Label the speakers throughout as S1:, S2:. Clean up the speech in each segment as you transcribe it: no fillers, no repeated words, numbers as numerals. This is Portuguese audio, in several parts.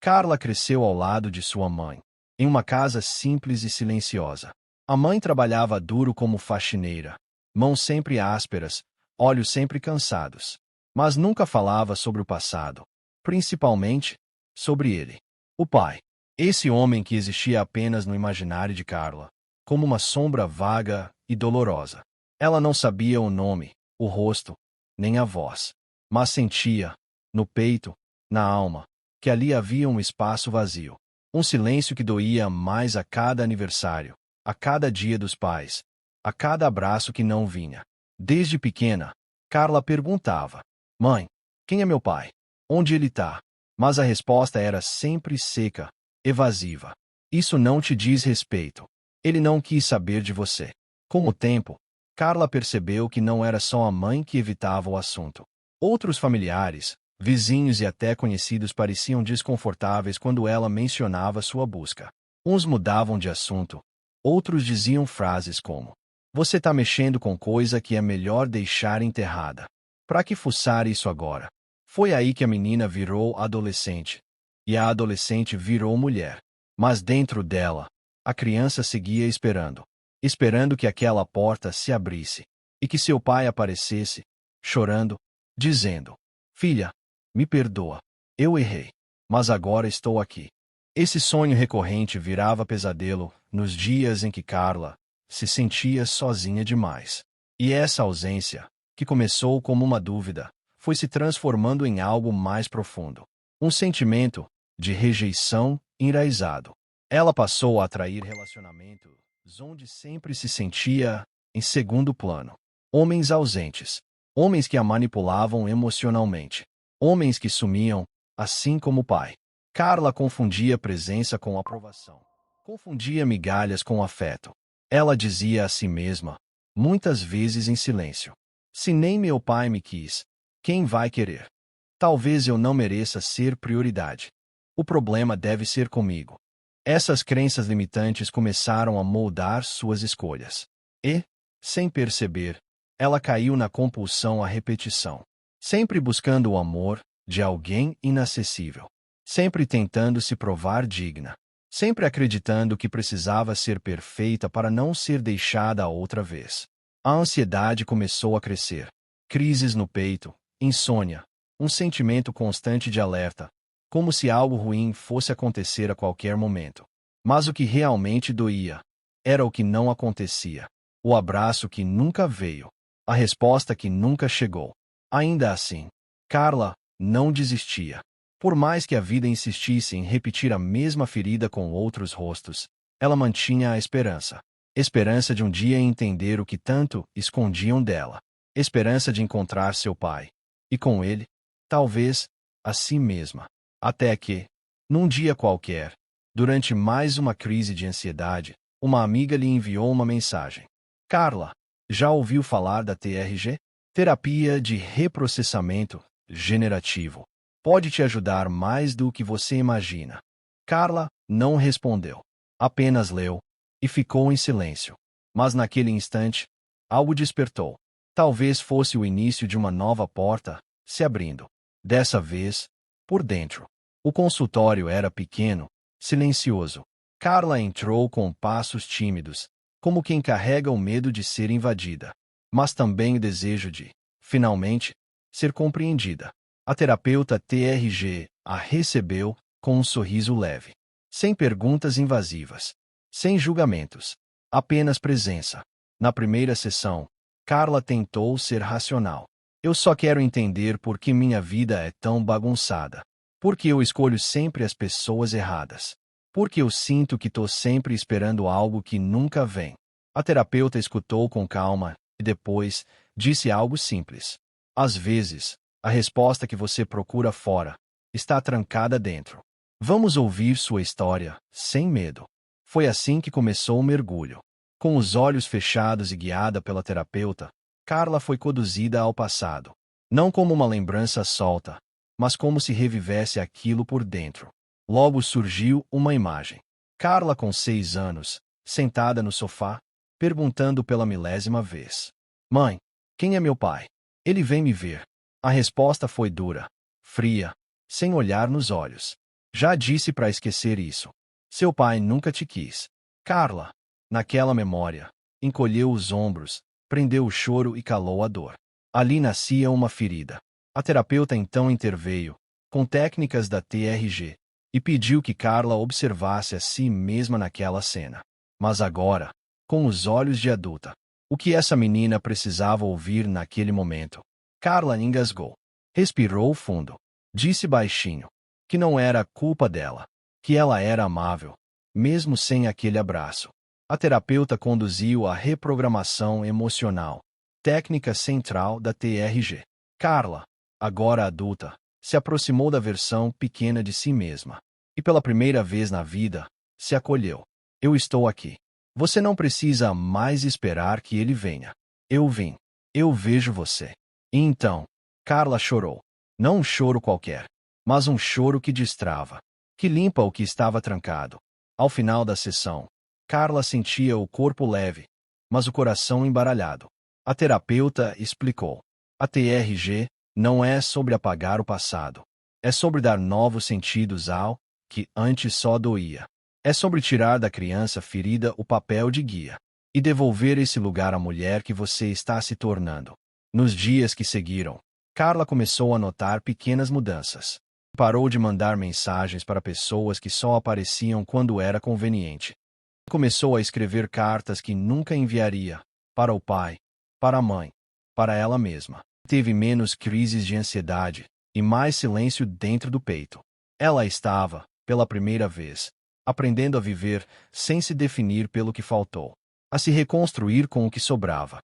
S1: Carla cresceu ao lado de sua mãe, em uma casa simples e silenciosa. A mãe trabalhava duro como faxineira, mãos sempre ásperas, olhos sempre cansados. Mas nunca falava sobre o passado, principalmente sobre ele. O pai. Esse homem que existia apenas no imaginário de Carla, como uma sombra vaga e dolorosa. Ela não sabia o nome, o rosto, nem a voz, mas sentia, no peito, na alma, que ali havia um espaço vazio. Um silêncio que doía mais a cada aniversário, a cada dia dos pais, a cada abraço que não vinha. Desde pequena, Carla perguntava: Mãe, quem é meu pai? Onde ele está? Mas a resposta era sempre seca, evasiva. Isso não te diz respeito. Ele não quis saber de você. Com o tempo, Carla percebeu que não era só a mãe que evitava o assunto. Outros familiares, vizinhos e até conhecidos pareciam desconfortáveis quando ela mencionava sua busca. Uns mudavam de assunto, outros diziam frases como: Você está mexendo com coisa que é melhor deixar enterrada. Pra que fuçar isso agora? Foi aí que a menina virou adolescente. E a adolescente virou mulher. Mas dentro dela, a criança seguia esperando. Esperando que aquela porta se abrisse. E que seu pai aparecesse, chorando, dizendo: Filha, me perdoa. Eu errei. Mas agora estou aqui. Esse sonho recorrente virava pesadelo nos dias em que Carla se sentia sozinha demais. E essa ausência, que começou como uma dúvida, foi se transformando em algo mais profundo. Um sentimento de rejeição enraizado. Ela passou a atrair relacionamentos onde sempre se sentia em segundo plano. Homens ausentes. Homens que a manipulavam emocionalmente. Homens que sumiam, assim como o pai. Carla confundia presença com aprovação. Confundia migalhas com afeto. Ela dizia a si mesma, muitas vezes em silêncio: Se nem meu pai me quis, quem vai querer? Talvez eu não mereça ser prioridade. O problema deve ser comigo. Essas crenças limitantes começaram a moldar suas escolhas. E, sem perceber, ela caiu na compulsão à repetição. Sempre buscando o amor de alguém inacessível. Sempre tentando se provar digna. Sempre acreditando que precisava ser perfeita para não ser deixada outra vez. A ansiedade começou a crescer. Crises no peito, insônia, um sentimento constante de alerta, como se algo ruim fosse acontecer a qualquer momento. Mas o que realmente doía era o que não acontecia. O abraço que nunca veio. A resposta que nunca chegou. Ainda assim, Carla não desistia. Por mais que a vida insistisse em repetir a mesma ferida com outros rostos, ela mantinha a esperança. Esperança de um dia entender o que tanto escondiam dela. Esperança de encontrar seu pai. E com ele, talvez, a si mesma. Até que, num dia qualquer, durante mais uma crise de ansiedade, uma amiga lhe enviou uma mensagem. Carla, já ouviu falar da TRG? Terapia de reprocessamento generativo. Pode te ajudar mais do que você imagina. Carla não respondeu. Apenas leu e ficou em silêncio. Mas naquele instante, algo despertou. Talvez fosse o início de uma nova porta se abrindo. Dessa vez, por dentro. O consultório era pequeno, silencioso. Carla entrou com passos tímidos, como quem carrega o medo de ser invadida, mas também o desejo de, finalmente, ser compreendida. A terapeuta TRG a recebeu com um sorriso leve, sem perguntas invasivas, sem julgamentos, apenas presença. Na primeira sessão, Carla tentou ser racional. Eu só quero entender por que minha vida é tão bagunçada. Por que eu escolho sempre as pessoas erradas? Por que eu sinto que estou sempre esperando algo que nunca vem? A terapeuta escutou com calma e depois disse algo simples. Às vezes, a resposta que você procura fora está trancada dentro. Vamos ouvir sua história, sem medo. Foi assim que começou o mergulho. Com os olhos fechados e guiada pela terapeuta, Carla foi conduzida ao passado. Não como uma lembrança solta, mas como se revivesse aquilo por dentro. Logo surgiu uma imagem. Carla com 6 anos, sentada no sofá, perguntando pela milésima vez: Mãe, quem é meu pai? Ele vem me ver. A resposta foi dura, fria, sem olhar nos olhos. Já disse para esquecer isso. Seu pai nunca te quis. Carla, naquela memória, encolheu os ombros, prendeu o choro e calou a dor. Ali nascia uma ferida. A terapeuta então interveio, com técnicas da TRG, e pediu que Carla observasse a si mesma naquela cena. Mas agora, com os olhos de adulta, o que essa menina precisava ouvir naquele momento? Carla engasgou. Respirou fundo. Disse baixinho que não era culpa dela, que ela era amável, mesmo sem aquele abraço. A terapeuta conduziu a reprogramação emocional, técnica central da TRG. Carla, agora adulta, se aproximou da versão pequena de si mesma. E pela primeira vez na vida, se acolheu. Eu estou aqui. Você não precisa mais esperar que ele venha. Eu vim. Eu vejo você. E então, Carla chorou. Não um choro qualquer, mas um choro que destrava, que limpa o que estava trancado. Ao final da sessão, Carla sentia o corpo leve, mas o coração embaralhado. A terapeuta explicou. A TRG não é sobre apagar o passado. É sobre dar novos sentidos ao que antes só doía. É sobre tirar da criança ferida o papel de guia e devolver esse lugar à mulher que você está se tornando. Nos dias que seguiram, Carla começou a notar pequenas mudanças. Parou de mandar mensagens para pessoas que só apareciam quando era conveniente. Começou a escrever cartas que nunca enviaria, para o pai, para a mãe, para ela mesma. Teve menos crises de ansiedade e mais silêncio dentro do peito. Ela estava, pela primeira vez, aprendendo a viver sem se definir pelo que faltou, a se reconstruir com o que sobrava.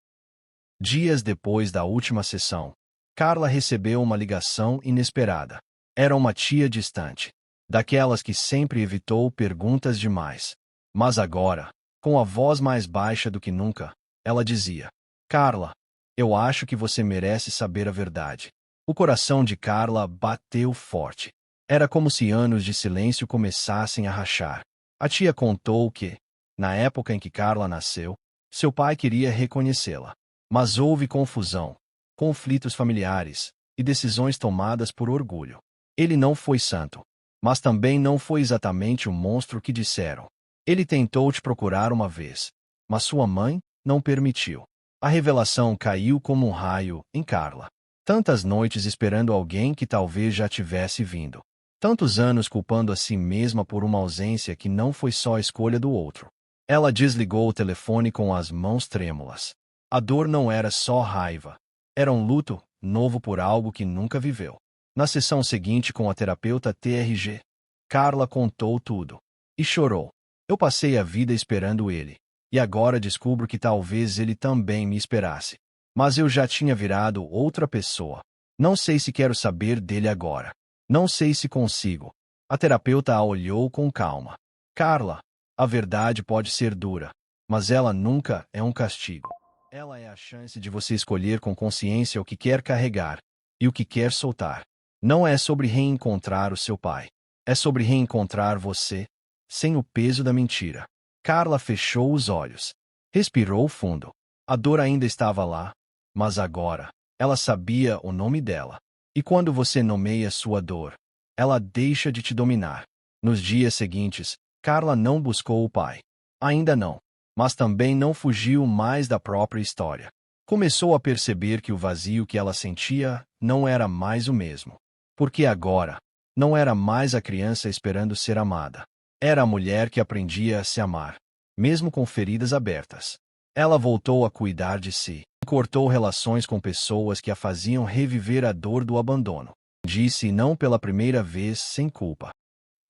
S1: Dias depois da última sessão, Carla recebeu uma ligação inesperada. Era uma tia distante, daquelas que sempre evitou perguntas demais. Mas agora, com a voz mais baixa do que nunca, ela dizia: Carla, eu acho que você merece saber a verdade. O coração de Carla bateu forte. Era como se anos de silêncio começassem a rachar. A tia contou que, na época em que Carla nasceu, seu pai queria reconhecê-la. Mas houve confusão, conflitos familiares e decisões tomadas por orgulho. Ele não foi santo, mas também não foi exatamente o monstro que disseram. Ele tentou te procurar uma vez, mas sua mãe não permitiu. A revelação caiu como um raio em Carla. Tantas noites esperando alguém que talvez já tivesse vindo. Tantos anos culpando a si mesma por uma ausência que não foi só a escolha do outro. Ela desligou o telefone com as mãos trêmulas. A dor não era só raiva. Era um luto novo por algo que nunca viveu. Na sessão seguinte com a terapeuta TRG, Carla contou tudo. E chorou. Eu passei a vida esperando ele. E agora descubro que talvez ele também me esperasse. Mas eu já tinha virado outra pessoa. Não sei se quero saber dele agora. Não sei se consigo. A terapeuta a olhou com calma. Carla, a verdade pode ser dura, mas ela nunca é um castigo. Ela é a chance de você escolher com consciência o que quer carregar e o que quer soltar. Não é sobre reencontrar o seu pai. É sobre reencontrar você, sem o peso da mentira. Carla fechou os olhos. Respirou fundo. A dor ainda estava lá, mas agora, ela sabia o nome dela. E quando você nomeia sua dor, ela deixa de te dominar. Nos dias seguintes, Carla não buscou o pai. Ainda não. Mas também não fugiu mais da própria história. Começou a perceber que o vazio que ela sentia não era mais o mesmo. Porque agora, não era mais a criança esperando ser amada. Era a mulher que aprendia a se amar, mesmo com feridas abertas. Ela voltou a cuidar de si. Cortou relações com pessoas que a faziam reviver a dor do abandono. Disse não pela primeira vez sem culpa.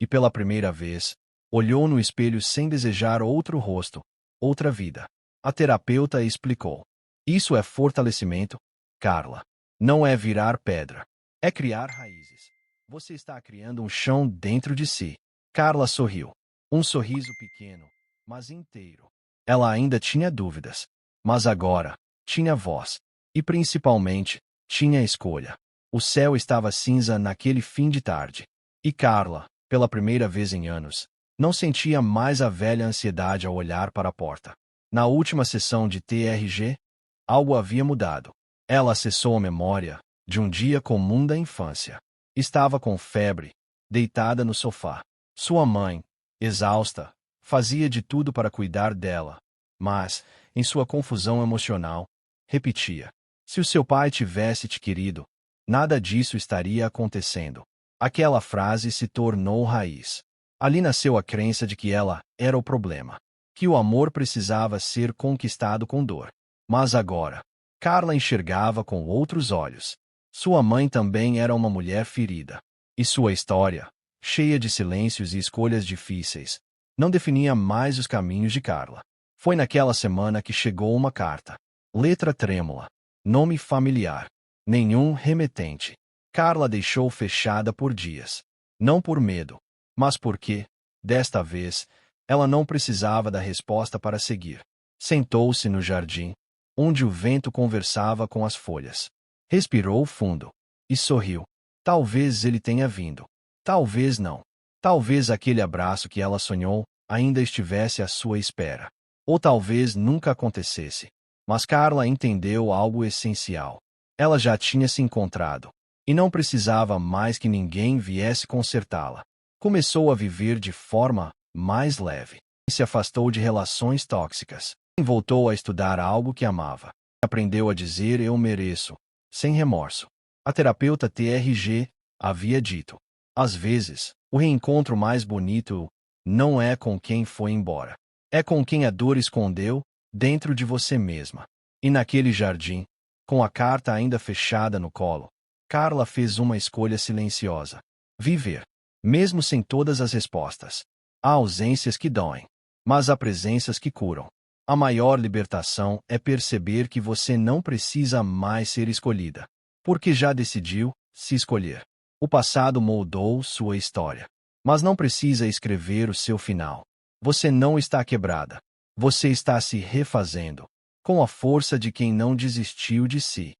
S1: E pela primeira vez, olhou no espelho sem desejar outro rosto, outra vida. A terapeuta explicou. Isso é fortalecimento, Carla. Não é virar pedra. É criar raízes. Você está criando um chão dentro de si. Carla sorriu. Um sorriso pequeno, mas inteiro. Ela ainda tinha dúvidas. Mas agora, tinha voz. E principalmente, tinha escolha. O céu estava cinza naquele fim de tarde. E Carla, pela primeira vez em anos, não sentia mais a velha ansiedade ao olhar para a porta. Na última sessão de TRG, algo havia mudado. Ela acessou a memória de um dia comum da infância. Estava com febre, deitada no sofá. Sua mãe, exausta, fazia de tudo para cuidar dela, mas, em sua confusão emocional, repetia: se o seu pai tivesse te querido, nada disso estaria acontecendo. Aquela frase se tornou raiz. Ali nasceu a crença de que ela era o problema, que o amor precisava ser conquistado com dor. Mas agora, Carla enxergava com outros olhos. Sua mãe também era uma mulher ferida. E sua história, cheia de silêncios e escolhas difíceis, não definia mais os caminhos de Carla. Foi naquela semana que chegou uma carta. Letra trêmula. Nome familiar. Nenhum remetente. Carla deixou fechada por dias. Não por medo, mas porque, desta vez, ela não precisava da resposta para seguir. Sentou-se no jardim, onde o vento conversava com as folhas. Respirou fundo e sorriu. Talvez ele tenha vindo. Talvez não. Talvez aquele abraço que ela sonhou ainda estivesse à sua espera. Ou talvez nunca acontecesse. Mas Carla entendeu algo essencial. Ela já tinha se encontrado, e não precisava mais que ninguém viesse consertá-la. Começou a viver de forma mais leve. Se afastou de relações tóxicas. Voltou a estudar algo que amava. Aprendeu a dizer eu mereço, sem remorso. A terapeuta TRG havia dito: às vezes, o reencontro mais bonito não é com quem foi embora. É com quem a dor escondeu dentro de você mesma. E naquele jardim, com a carta ainda fechada no colo, Carla fez uma escolha silenciosa. Viver. Mesmo sem todas as respostas. Há ausências que doem, mas há presenças que curam. A maior libertação é perceber que você não precisa mais ser escolhida, porque já decidiu se escolher. O passado moldou sua história, mas não precisa escrever o seu final. Você não está quebrada. Você está se refazendo, com a força de quem não desistiu de si.